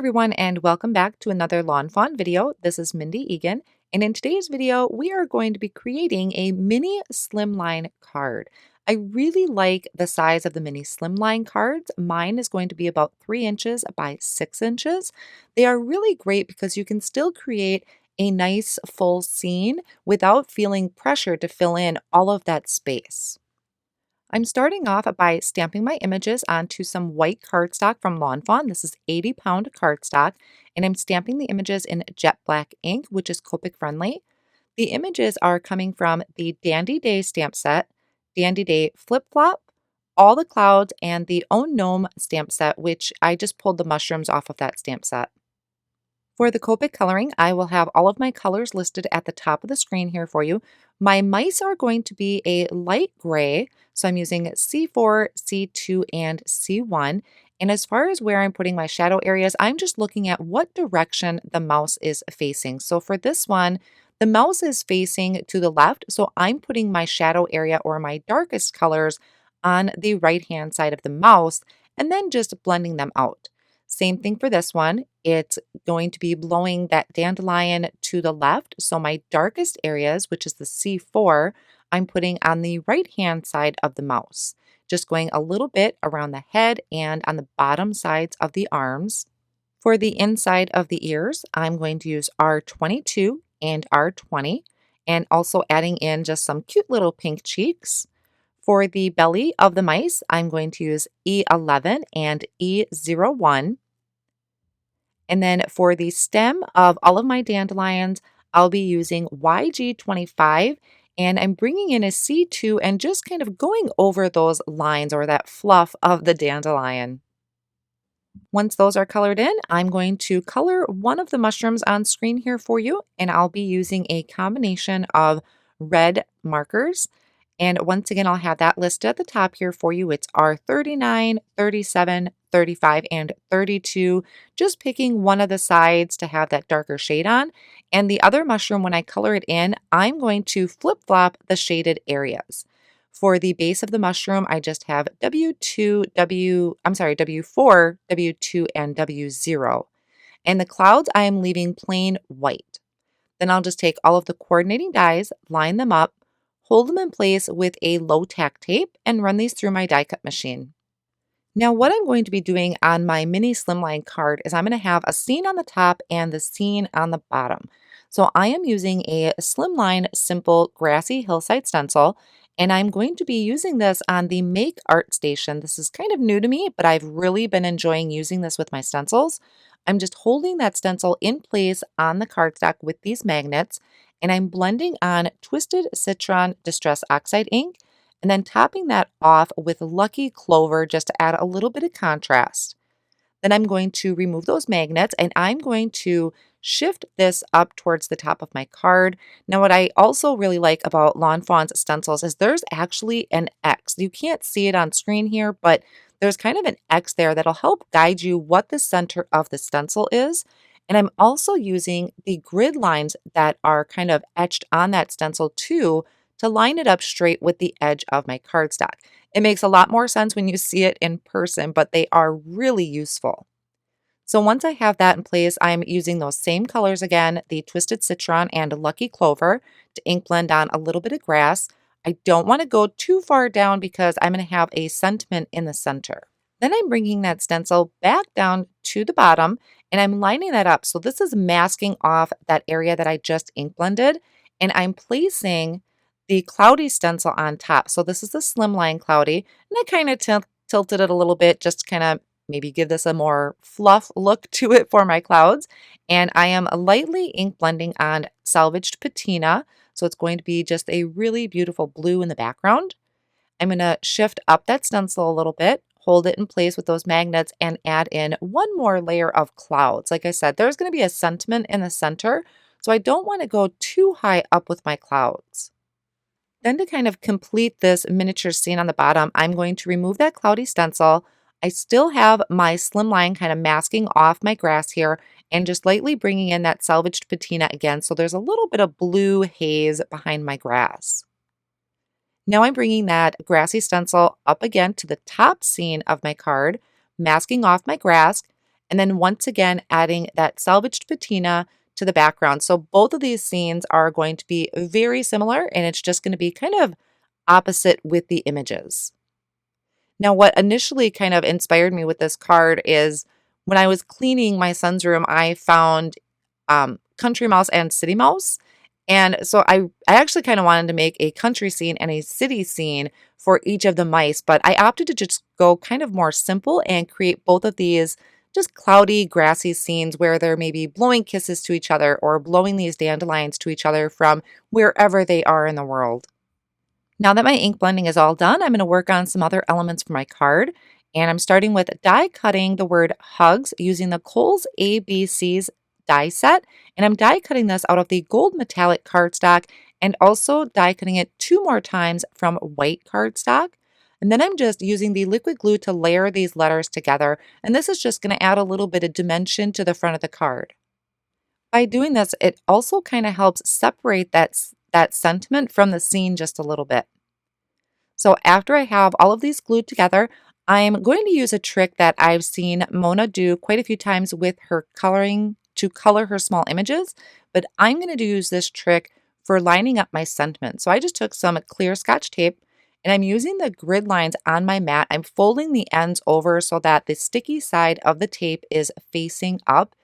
everyone, and welcome back to another Lawn Fawn video. This is Mindy Egan, and in today's video, we are going to be creating a mini slimline card. I really like the size of the mini slimline cards. Mine is going to be about 3 inches by 6 inches. They are really great because you can still create a nice full scene without feeling pressure to fill in all of that space. I'm starting off by stamping my images onto some white cardstock from Lawn Fawn. This is 80-pound cardstock, and I'm stamping the images in jet black ink, which is Copic friendly. The images are coming from the Dandy Day stamp set, Dandy Day Flip Flop, All the Clouds, and the Gnome stamp set, which I just pulled the mushrooms off of that stamp set. For the Copic coloring, I will have all of my colors listed at the top of the screen here for you. My mice are going to be a light gray, so I'm using C4, C2, and C1. And as far as where I'm putting my shadow areas, I'm just looking at what direction the mouse is facing. So for this one, the mouse is facing to the left, so I'm putting my shadow area or my darkest colors on the right-hand side of the mouse, and then just blending them out. Same thing for this one. It's going to be blowing that dandelion to the left. So my darkest areas, which is the C4, I'm putting on the right-hand side of the mouse, just going a little bit around the head and on the bottom sides of the arms. For the inside of the ears, I'm going to use R22 and R20, and also adding in just some cute little pink cheeks. For the belly of the mice, I'm going to use E11 and E01. And then for the stem of all of my dandelions, I'll be using YG25, and I'm bringing in a C2 and just kind of going over those lines or that fluff of the dandelion. Once those are colored in, I'm going to color one of the mushrooms on screen here for you, and I'll be using a combination of red markers. And once again, I'll have that listed at the top here for you. It's R39, 37, 35, and 32. Just picking one of the sides to have that darker shade on. And the other mushroom, when I color it in, I'm going to flip-flop the shaded areas. For the base of the mushroom, I just have W4, W2, and W0. And the clouds, I am leaving plain white. Then I'll just take all of the coordinating dies, line them up, hold them in place with a low tack tape, and run these through my die cut machine. Now what I'm going to be doing on my mini slimline card is I'm going to have a scene on the top and the scene on the bottom. So I am using a Slimline simple grassy hillside stencil, and I'm going to be using this on the Make Art Station. This is kind of new to me, but I've really been enjoying using this with my stencils. I'm just holding that stencil in place on the cardstock with these magnets, and I'm blending on Twisted Citron Distress Oxide ink, and then topping that off with Lucky Clover just to add a little bit of contrast. Then I'm going to remove those magnets, and I'm going to shift this up towards the top of my card. Now, what I also really like about Lawn Fawn's stencils is there's actually an X. You can't see it on screen here, but there's kind of an X there that'll help guide you what the center of the stencil is. And I'm also using the grid lines that are kind of etched on that stencil too to line it up straight with the edge of my cardstock. It makes a lot more sense when you see it in person, but they are really useful. So once I have that in place, I'm using those same colors again, the Twisted Citron and Lucky Clover, to ink blend on a little bit of grass. I don't want to go too far down because I'm going to have a sentiment in the center. Then I'm bringing that stencil back down to the bottom, and I'm lining that up. So this is masking off that area that I just ink blended, and I'm placing the cloudy stencil on top. So this is the Slimline Cloudy, and I kind of tilted it a little bit just to kind of maybe give this a more fluff look to it for my clouds. And I am lightly ink blending on Salvaged Patina, so it's going to be just a really beautiful blue in the background. I'm going to shift up that stencil a little bit, hold it in place with those magnets, and add in one more layer of clouds. Like I said, there's going to be a sentiment in the center, so I don't want to go too high up with my clouds. Then to kind of complete this miniature scene on the bottom, I'm going to remove that cloudy stencil. I still have my Slimline kind of masking off my grass here and just lightly bringing in that Salvaged Patina again, so there's a little bit of blue haze behind my grass. Now I'm bringing that grassy stencil up again to the top scene of my card, masking off my grass, And then once again, adding that salvaged patina to the background. So both of these scenes are going to be very similar, and it's just going to be kind of opposite with the images. Now, what initially kind of inspired me with this card is when I was cleaning my son's room, I found country mouse and city mouse. And so I actually kind of wanted to make a country scene and a city scene for each of the mice, but I opted to just go kind of more simple and create both of these just cloudy, grassy scenes where they're maybe blowing kisses to each other or blowing these dandelions to each other from wherever they are in the world. Now that my ink blending is all done, I'm going to work on some other elements for my card. And I'm starting with die cutting the word hugs using the Kohl's ABC's die set. And I'm die cutting this out of the gold metallic cardstock and also die cutting it 2 more times from white cardstock. And then I'm just using the liquid glue to layer these letters together. And this is just going to add a little bit of dimension to the front of the card. By doing this, it also kind of helps separate that sentiment from the scene just a little bit. So after I have all of these glued together, I'm going to use a trick that I've seen Mona do quite a few times with her coloring to color her small images, but I'm going to use this trick for lining up my sentiment. So I just took some clear Scotch tape and I'm using the grid lines on my mat. I'm folding the ends over so that the sticky side of the tape is facing up.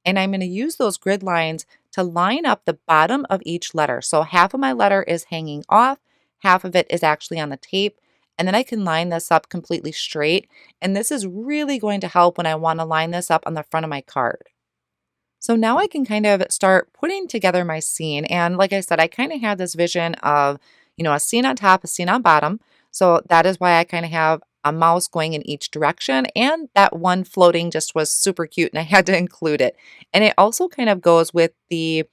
And I'm going to use those grid lines to line up the bottom of each letter. So half of my letter is hanging off, half of it is actually on the tape. And then I can line this up completely straight. And this is really going to help when I want to line this up on the front of my card. So now I can kind of start putting together my scene. And like I said, I kind of had this vision of, a scene on top, a scene on bottom. So that is why I kind of have a mouse going in each direction. And that one floating just was super cute and I had to include it. And it also kind of goes with the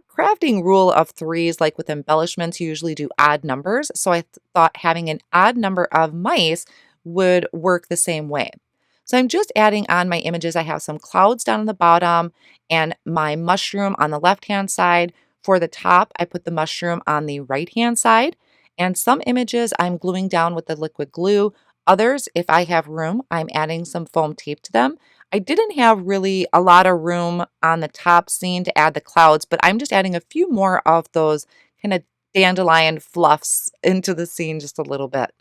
crafting rule of threes, like with embellishments, you usually do odd numbers. So I thought having an odd number of mice would work the same way. So I'm just adding on my images. I have some clouds down on the bottom and my mushroom on the left-hand side. For the top, I put the mushroom on the right-hand side. And some images I'm gluing down with the liquid glue. Others, if I have room, I'm adding some foam tape to them. I didn't have really a lot of room on the top scene to add the clouds, but I'm just adding a few more of those kind of dandelion fluffs into the scene just a little bit.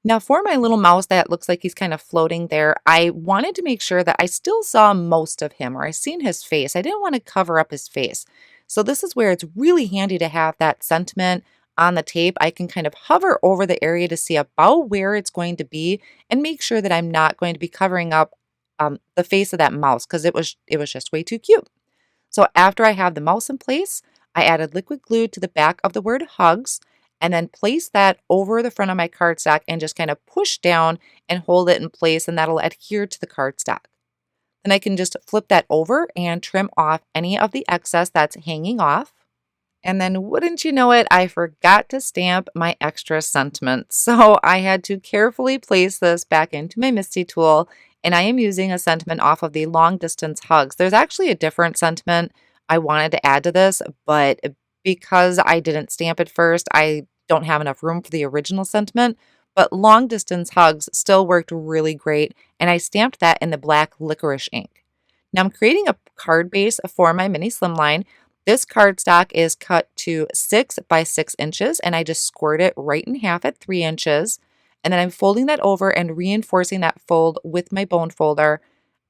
Now for my little mouse that looks like he's kind of floating there, I wanted to make sure that I still saw most of him or I seen his face. I didn't want to cover up his face. So this is where it's really handy to have that sentiment on the tape. I can kind of hover over the area to see about where it's going to be and make sure that I'm not going to be covering up the face of that mouse because it was just way too cute. So after I have the mouse in place, I added liquid glue to the back of the word hugs and then place that over the front of my cardstock and just kind of push down and hold it in place and that'll adhere to the cardstock. Then I can just flip that over and trim off any of the excess that's hanging off. And then wouldn't you know it, I forgot to stamp my extra sentiment. So I had to carefully place this back into my Misty tool. And I am using a sentiment off of the long distance hugs. There's actually a different sentiment I wanted to add to this, but because I didn't stamp it first, I don't have enough room for the original sentiment. But long distance hugs still worked really great. And I stamped that in the black licorice ink. Now I'm creating a card base for my mini Slimline. This cardstock is cut to 6 by 6 inches and I just scored it right in half at 3 inches. And then I'm folding that over and reinforcing that fold with my bone folder.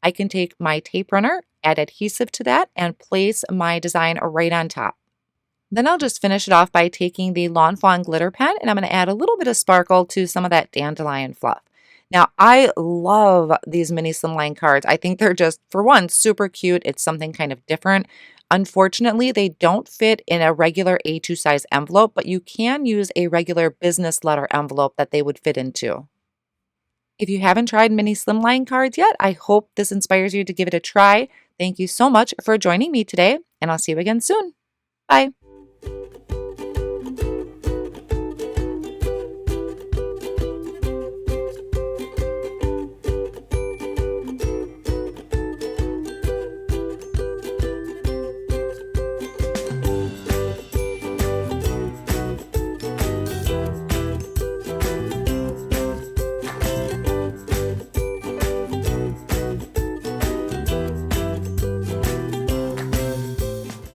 I can take my tape runner, add adhesive to that, and place my design right on top. Then I'll just finish it off by taking the lawnfawn glitter pen and I'm going to add a little bit of sparkle to some of that dandelion fluff. Now, I love these mini Slimline cards. I think they're just, for one, super cute. It's something kind of different. Unfortunately, they don't fit in a regular A2 size envelope, but you can use a regular business letter envelope that they would fit into. If you haven't tried mini Slimline cards yet, I hope this inspires you to give it a try. Thank you so much for joining me today, and I'll see you again soon. Bye.